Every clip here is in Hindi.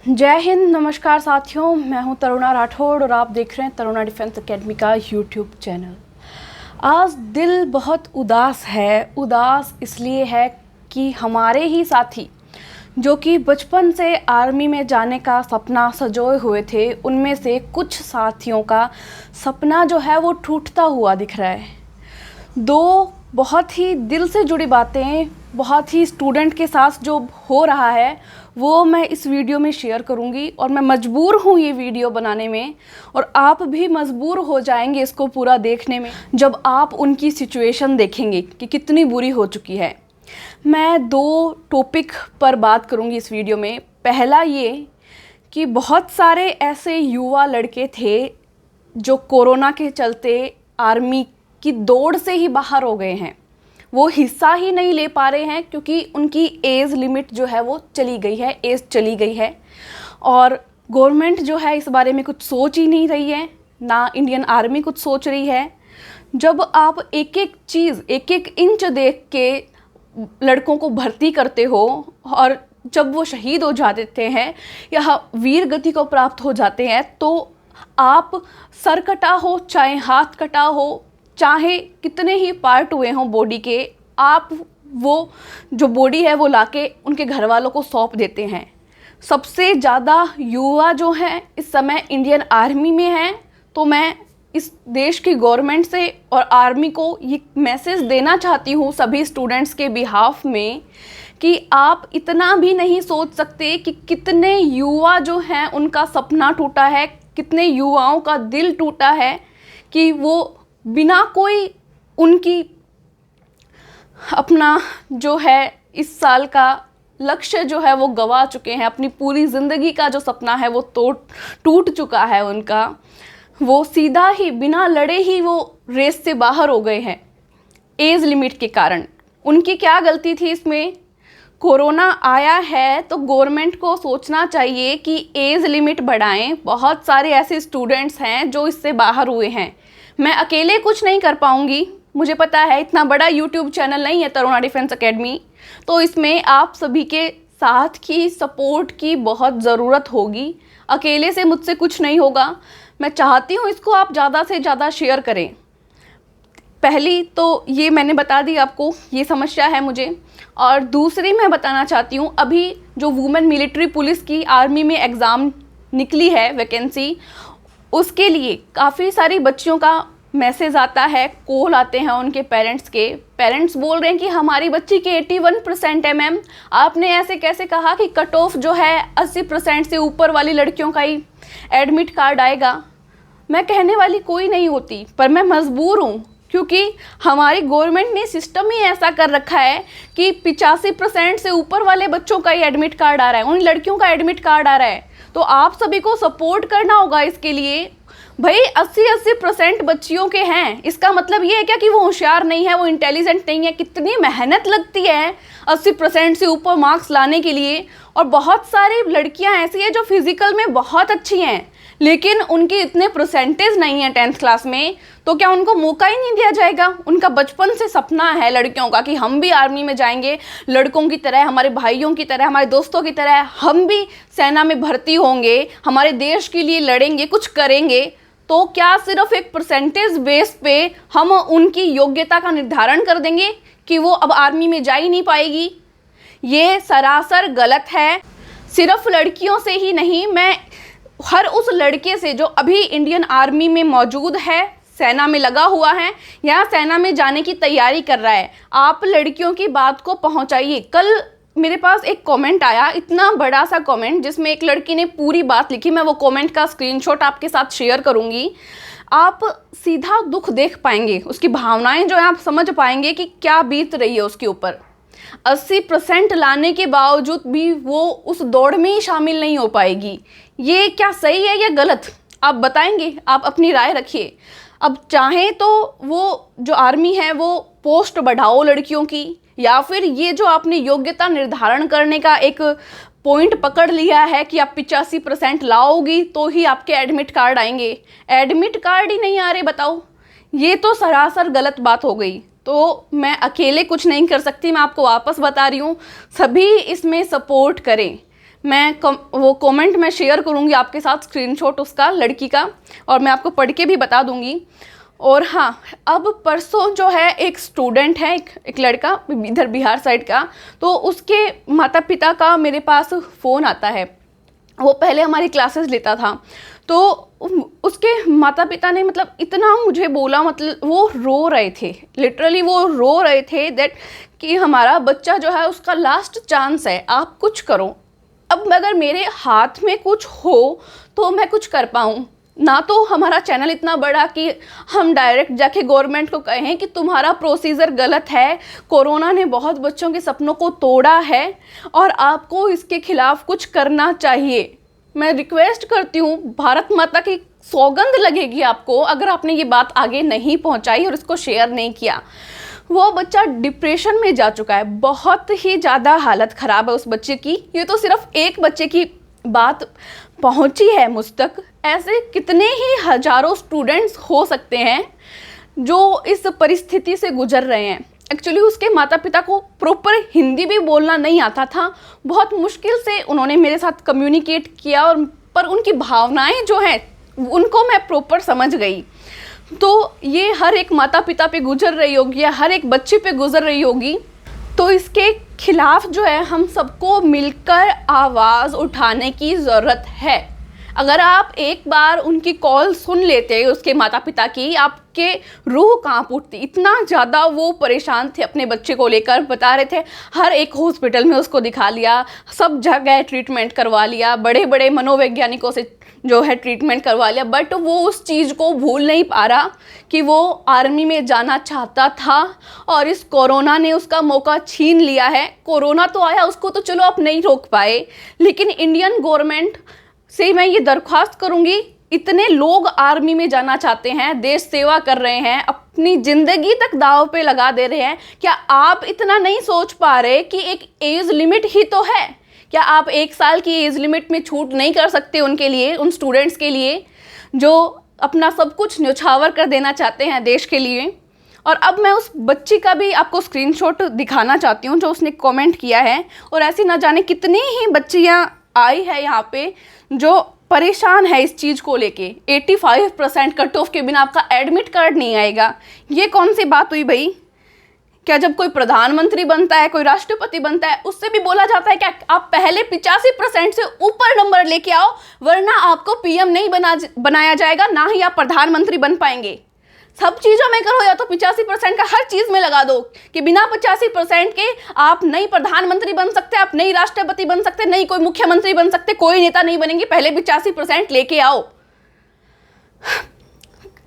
जय हिंद, नमस्कार साथियों। मैं हूं तरुणा राठौड़ और आप देख रहे हैं तरुणा डिफेंस एकेडमी का यूट्यूब चैनल। आज दिल बहुत उदास है। उदास इसलिए है कि हमारे ही साथी जो कि बचपन से आर्मी में जाने का सपना सजोए हुए थे, उनमें से कुछ साथियों का सपना जो है वो टूटता हुआ दिख रहा है। दो बहुत ही दिल से जुड़ी बातें, बहुत ही स्टूडेंट के साथ जो हो रहा है वो मैं इस वीडियो में शेयर करूंगी और मैं मजबूर हूँ ये वीडियो बनाने में, और आप भी मजबूर हो जाएंगे इसको पूरा देखने में जब आप उनकी सिचुएशन देखेंगे कि कितनी बुरी हो चुकी है। मैं दो टॉपिक पर बात करूंगी इस वीडियो में। पहला ये कि बहुत सारे ऐसे युवा लड़के थे जो कोरोना के चलते आर्मी की दौड़ से ही बाहर हो गए हैं। वो हिस्सा ही नहीं ले पा रहे हैं क्योंकि उनकी एज लिमिट जो है वो चली गई है, एज चली गई है। और गवर्नमेंट जो है इस बारे में कुछ सोच ही नहीं रही है, ना इंडियन आर्मी कुछ सोच रही है। जब आप एक एक चीज़, एक एक इंच देख के लड़कों को भर्ती करते हो और जब वो शहीद हो जाते हैं या वीर गति को प्राप्त हो जाते हैं, तो आप सर कटा हो चाहे हाथ कटा हो, चाहे कितने ही पार्ट हुए हों बॉडी के, आप वो जो बॉडी है वो लाके उनके घर वालों को सौंप देते हैं। सबसे ज़्यादा युवा जो हैं इस समय इंडियन आर्मी में हैं। तो मैं इस देश की गवर्नमेंट से और आर्मी को ये मैसेज देना चाहती हूँ सभी स्टूडेंट्स के बिहाफ में कि आप इतना भी नहीं सोच सकते कि कितने युवा जो हैं उनका सपना टूटा है, कितने युवाओं का दिल टूटा है कि वो बिना कोई उनकी अपना जो है इस साल का लक्ष्य जो है वो गवा चुके हैं। अपनी पूरी ज़िंदगी का जो सपना है वो टूट चुका है उनका। वो सीधा ही बिना लड़े ही वो रेस से बाहर हो गए हैं एज लिमिट के कारण। उनकी क्या गलती थी इसमें? कोरोना आया है तो गवर्नमेंट को सोचना चाहिए कि एज लिमिट बढ़ाएं। बहुत सारे ऐसे स्टूडेंट्स हैं जो इससे बाहर हुए हैं। मैं अकेले कुछ नहीं कर पाऊंगी, मुझे पता है। इतना बड़ा यूट्यूब चैनल नहीं है तरुणा डिफेंस एकेडमी, तो इसमें आप सभी के साथ की सपोर्ट की बहुत ज़रूरत होगी। अकेले से मुझसे कुछ नहीं होगा। मैं चाहती हूँ इसको आप ज़्यादा से ज़्यादा शेयर करें। पहली तो ये मैंने बता दी आपको, ये समस्या है मुझे। और दूसरी मैं बताना चाहती हूँ, अभी जो वुमेन मिलिट्री पुलिस की आर्मी में एग्ज़ाम निकली है वैकेंसी, उसके लिए काफ़ी सारी बच्चियों का मैसेज आता है, कॉल आते हैं उनके पेरेंट्स के। पेरेंट्स बोल रहे हैं कि हमारी बच्ची के 81% है मैम, आपने ऐसे कैसे कहा कि कट ऑफ जो है 80% से ऊपर वाली लड़कियों का ही एडमिट कार्ड आएगा। मैं कहने वाली कोई नहीं होती, पर मैं मजबूर हूँ क्योंकि हमारी गवर्नमेंट ने सिस्टम ही ऐसा कर रखा है कि 85% से ऊपर वाले बच्चों का ही एडमिट कार्ड आ रहा है, उन लड़कियों का एडमिट कार्ड आ रहा है। तो आप सभी को सपोर्ट करना होगा इसके लिए। भाई 80% बच्चियों के हैं, इसका मतलब ये है क्या कि वो होशियार नहीं है, वो इंटेलिजेंट नहीं है? कितनी मेहनत लगती है 80% से ऊपर मार्क्स लाने के लिए। और बहुत सारी लड़कियां ऐसी हैं जो फिजिकल में बहुत अच्छी हैं लेकिन उनके इतने परसेंटेज नहीं है 10th क्लास में, तो क्या उनको मौका ही नहीं दिया जाएगा? उनका बचपन से सपना है लड़कियों का कि हम भी आर्मी में जाएंगे, लड़कों की तरह, हमारे भाइयों की तरह, हमारे दोस्तों की तरह हम भी सेना में भर्ती होंगे, हमारे देश के लिए लड़ेंगे, कुछ करेंगे। तो क्या सिर्फ एक परसेंटेज बेस पे हम उनकी योग्यता का निर्धारण कर देंगे कि वो अब आर्मी में जा ही नहीं पाएगी? ये सरासर गलत है। सिर्फ लड़कियों से ही नहीं, मैं हर उस लड़के से जो अभी इंडियन आर्मी में मौजूद है, सेना में लगा हुआ है या सेना में जाने की तैयारी कर रहा है, आप लड़कियों की बात को पहुंचाइए। कल मेरे पास एक कमेंट आया, इतना बड़ा सा कमेंट, जिसमें एक लड़की ने पूरी बात लिखी। मैं वो कमेंट का स्क्रीनशॉट आपके साथ शेयर करूंगी। आप सीधा दुख देख पाएंगे, उसकी भावनाएं जो है आप समझ पाएंगे कि क्या बीत रही है उसके ऊपर। 80% लाने के बावजूद भी वो उस दौड़ में ही शामिल नहीं हो पाएगी। ये क्या सही है या गलत, आप बताएंगे, आप अपनी राय रखिए। अब चाहें तो वो जो आर्मी है वो पोस्ट बढ़ाओ लड़कियों की, या फिर ये जो आपने योग्यता निर्धारण करने का एक पॉइंट पकड़ लिया है कि आप 85% लाओगी तो ही आपके एडमिट कार्ड आएंगे, एडमिट कार्ड ही नहीं आ रहे, बताओ। ये तो सरासर गलत बात हो गई। तो मैं अकेले कुछ नहीं कर सकती, मैं आपको वापस बता रही हूँ, सभी इसमें सपोर्ट करें। वो कमेंट मैं शेयर करूँगी आपके साथ, स्क्रीनशॉट उसका, लड़की का, और मैं आपको पढ़ के भी बता दूँगी। और हाँ, अब परसों जो है एक स्टूडेंट है, एक लड़का इधर बिहार साइड का, तो उसके माता पिता का मेरे पास फ़ोन आता है। वो पहले हमारी क्लासेस लेता था, तो उसके माता पिता ने मतलब इतना मुझे बोला, मतलब वो रो रहे थे, लिटरली वो रो रहे थे दैट कि हमारा बच्चा जो है उसका लास्ट चांस है, आप कुछ करो। अब अगर मेरे हाथ में कुछ हो तो मैं कुछ कर पाऊँ ना, तो हमारा चैनल इतना बड़ा कि हम डायरेक्ट जाके गवर्नमेंट को कहें कि तुम्हारा प्रोसीजर गलत है, कोरोना ने बहुत बच्चों के सपनों को तोड़ा है और आपको इसके खिलाफ कुछ करना चाहिए। मैं रिक्वेस्ट करती हूँ, भारत माता की सौगंध लगेगी आपको अगर आपने ये बात आगे नहीं पहुँचाई और इसको शेयर नहीं किया। वो बच्चा डिप्रेशन में जा चुका है, बहुत ही ज़्यादा हालत ख़राब है उस बच्चे की। ये तो सिर्फ एक बच्चे की बात पहुंची है मुझ तक, ऐसे कितने ही हजारों स्टूडेंट्स हो सकते हैं जो इस परिस्थिति से गुजर रहे हैं। एक्चुअली उसके माता पिता को प्रॉपर हिंदी भी बोलना नहीं आता था, बहुत मुश्किल से उन्होंने मेरे साथ कम्युनिकेट किया, और पर उनकी भावनाएं जो हैं उनको मैं प्रॉपर समझ गई। तो ये हर एक माता पिता पे गुजर रही होगी या हर एक बच्चे पे गुजर रही होगी, तो इसके खिलाफ जो है हम सबको मिलकर आवाज़ उठाने की ज़रूरत है। अगर आप एक बार उनकी कॉल सुन लेते उसके माता पिता की, आपके रूह कांप उठती। इतना ज़्यादा वो परेशान थे अपने बच्चे को लेकर, बता रहे थे हर एक हॉस्पिटल में उसको दिखा लिया, सब जगह ट्रीटमेंट करवा लिया, बड़े बड़े मनोवैज्ञानिकों से जो है ट्रीटमेंट करवा लिया, बट वो उस चीज़ को भूल नहीं पा रहा कि वो आर्मी में जाना चाहता था और इस कोरोना ने उसका मौका छीन लिया है। कोरोना तो आया, उसको तो चलो आप नहीं रोक पाए, लेकिन इंडियन गवर्नमेंट से मैं ये दरख्वास्त करूँगी, इतने लोग आर्मी में जाना चाहते हैं, देश सेवा कर रहे हैं, अपनी ज़िंदगी तक दांव पे लगा दे रहे हैं, क्या आप इतना नहीं सोच पा रहे कि एक एज लिमिट ही तो है? क्या आप 1 साल की एज लिमिट में छूट नहीं कर सकते उनके लिए, उन स्टूडेंट्स के लिए जो अपना सब कुछ न्यौछावर कर देना चाहते हैं देश के लिए? और अब मैं उस बच्ची का भी आपको स्क्रीनशॉट दिखाना चाहती हूँ जो उसने कमेंट किया है, और ऐसी ना जाने कितनी ही बच्चियाँ आई है यहाँ पे जो परेशान है इस चीज़ को लेके। 85% कट ऑफ के बिना आपका एडमिट कार्ड नहीं आएगा, ये कौन सी बात हुई भाई? क्या जब कोई प्रधानमंत्री बनता है, कोई राष्ट्रपति बनता है, उससे भी बोला जाता है क्या आप पहले 85% से ऊपर नंबर लेके आओ, वरना आपको पीएम नहीं बनाया जाएगा, ना ही आप प्रधानमंत्री बन पाएंगे। सब चीज़ों में करो, या तो 85% का हर चीज़ में लगा दो कि बिना 85% के आप नहीं प्रधानमंत्री बन सकते, आप नहीं राष्ट्रपति बन सकते, नहीं कोई मुख्यमंत्री बन सकते, कोई नेता नहीं बनेंगे, पहले 85% लेके आओ।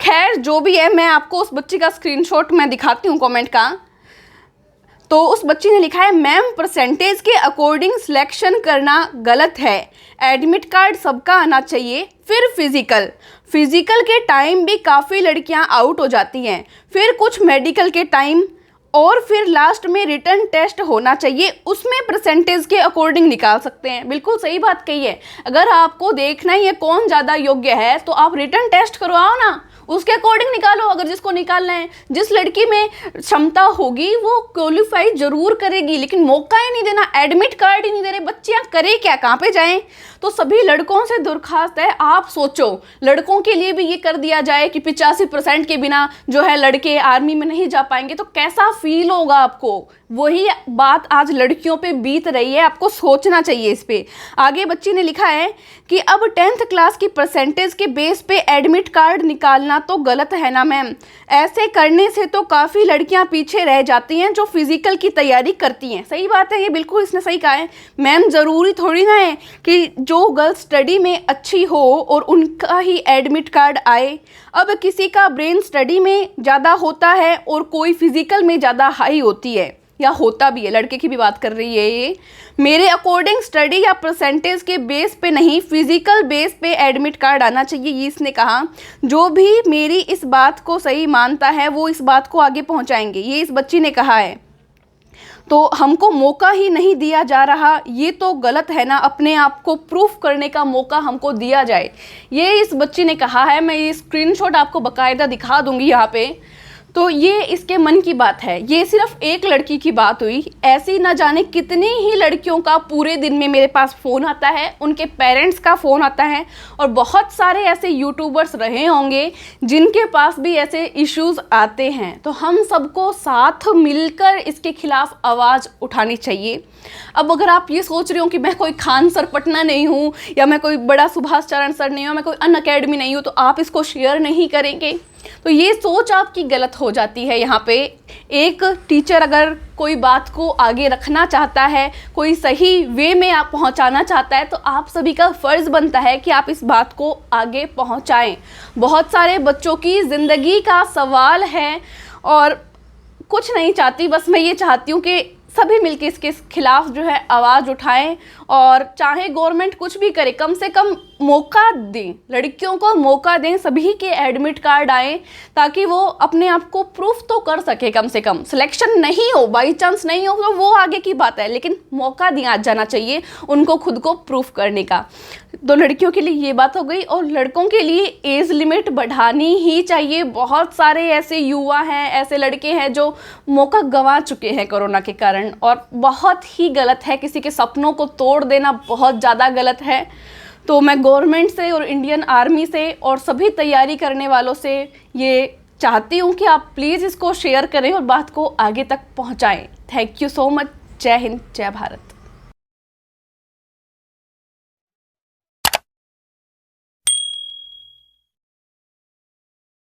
खैर जो भी है, मैं आपको उस बच्ची का स्क्रीनशॉट मैं दिखाती हूँ कमेंट का। तो उस बच्ची ने लिखा है, मैम परसेंटेज के अकॉर्डिंग सिलेक्शन करना गलत है, एडमिट कार्ड सबका आना चाहिए, फिर फिजिकल के टाइम भी काफ़ी लड़कियां आउट हो जाती हैं, फिर कुछ मेडिकल के टाइम, और फिर लास्ट में रिटर्न टेस्ट होना चाहिए, उसमें परसेंटेज के अकॉर्डिंग निकाल सकते हैं। बिल्कुल सही बात कही है, अगर आपको देखना ही है कौन ज़्यादा योग्य है तो आप रिटर्न टेस्ट करवाओ ना, उसके अकॉर्डिंग निकालो। अगर जिसको निकालना है, जिस लड़की में क्षमता होगी वो क्वालिफाई जरूर करेगी, लेकिन मौका ही नहीं देना, एडमिट कार्ड ही नहीं दे रहे, बच्चियां करें क्या, कहाँ पे जाएं? तो सभी लड़कों से दरख्वास्त है, आप सोचो लड़कों के लिए भी ये कर दिया जाए कि 85% के बिना जो है लड़के आर्मी में नहीं जा पाएंगे, तो कैसा फील होगा आपको? वही बात आज लड़कियों पे बीत रही है, आपको सोचना चाहिए इस पे। आगे बच्ची ने लिखा है कि अब 10th क्लास की परसेंटेज के बेस पे एडमिट कार्ड निकालना तो गलत है ना मैम, ऐसे करने से तो काफ़ी लड़कियां पीछे रह जाती हैं जो फिजिकल की तैयारी करती हैं। सही बात है, ये बिल्कुल इसने सही कहा है मैम, ज़रूरी थोड़ी ना है कि जो गर्ल स्टडी में अच्छी हो और उनका ही एडमिट कार्ड आए। अब किसी का ब्रेन स्टडी में ज़्यादा होता है और कोई फिजिकल में ज़्यादा हाई होती है, या होता भी है, लड़के की भी बात कर रही है ये। मेरे अकॉर्डिंग स्टडी या परसेंटेज के बेस पे नहीं, फिजिकल बेस पे एडमिट कार्ड आना चाहिए, ये इसने कहा। जो भी मेरी इस बात को सही मानता है वो इस बात को आगे पहुंचाएंगे, ये इस बच्ची ने कहा है। तो हमको मौका ही नहीं दिया जा रहा, ये तो गलत है ना, अपने आप को प्रूफ करने का मौका हमको दिया जाए, ये इस बच्ची ने कहा है। मैं ये स्क्रीनशॉट आपको बाकायदा दिखा दूंगी यहाँ पे। तो ये इसके मन की बात है। ये सिर्फ एक लड़की की बात हुई, ऐसी ना जाने कितनी ही लड़कियों का पूरे दिन में मेरे पास फ़ोन आता है, उनके पेरेंट्स का फ़ोन आता है, और बहुत सारे ऐसे यूट्यूबर्स रहे होंगे जिनके पास भी ऐसे इश्यूज़ आते हैं। तो हम सबको साथ मिलकर इसके खिलाफ आवाज़ उठानी चाहिए। अब अगर आप ये सोच रहे हो कि मैं कोई खान सर पटना नहीं हूँ, या मैं कोई बड़ा सुभाष चरण सर नहीं हूँ, मैं कोई अनअकैडमी नहीं हूँ, तो आप इसको शेयर नहीं करेंगे, तो ये सोच आपकी गलत हो जाती है। यहाँ पे एक टीचर अगर कोई बात को आगे रखना चाहता है, कोई सही वे में आप पहुँचाना चाहता है, तो आप सभी का फ़र्ज़ बनता है कि आप इस बात को आगे पहुँचाएं। बहुत सारे बच्चों की ज़िंदगी का सवाल है, और कुछ नहीं चाहती, बस मैं ये चाहती हूँ कि सभी मिलके इसके खिलाफ जो है आवाज़ उठाएं, और चाहे गवर्नमेंट कुछ भी करे, कम से कम मौका दें, लड़कियों को मौका दें, सभी के एडमिट कार्ड आए, ताकि वो अपने आप को प्रूफ तो कर सके। कम से कम सिलेक्शन नहीं हो, बाई चांस नहीं हो तो वो आगे की बात है, लेकिन मौका दिया जाना चाहिए उनको खुद को प्रूफ करने का। तो लड़कियों के लिए ये बात हो गई, और लड़कों के लिए एज लिमिट बढ़ानी ही चाहिए। बहुत सारे ऐसे युवा हैं, ऐसे लड़के हैं जो मौका गंवा चुके हैं कोरोना के कारण, और बहुत ही गलत है। किसी के सपनों को तोड़ देना बहुत ज़्यादा गलत है। तो मैं गवर्नमेंट से और इंडियन आर्मी से और सभी तैयारी करने वालों से ये चाहती हूँ कि आप प्लीज़ इसको शेयर करें और बात को आगे तक पहुँचाएँ। Thank you so much. जय हिंद, जय भारत।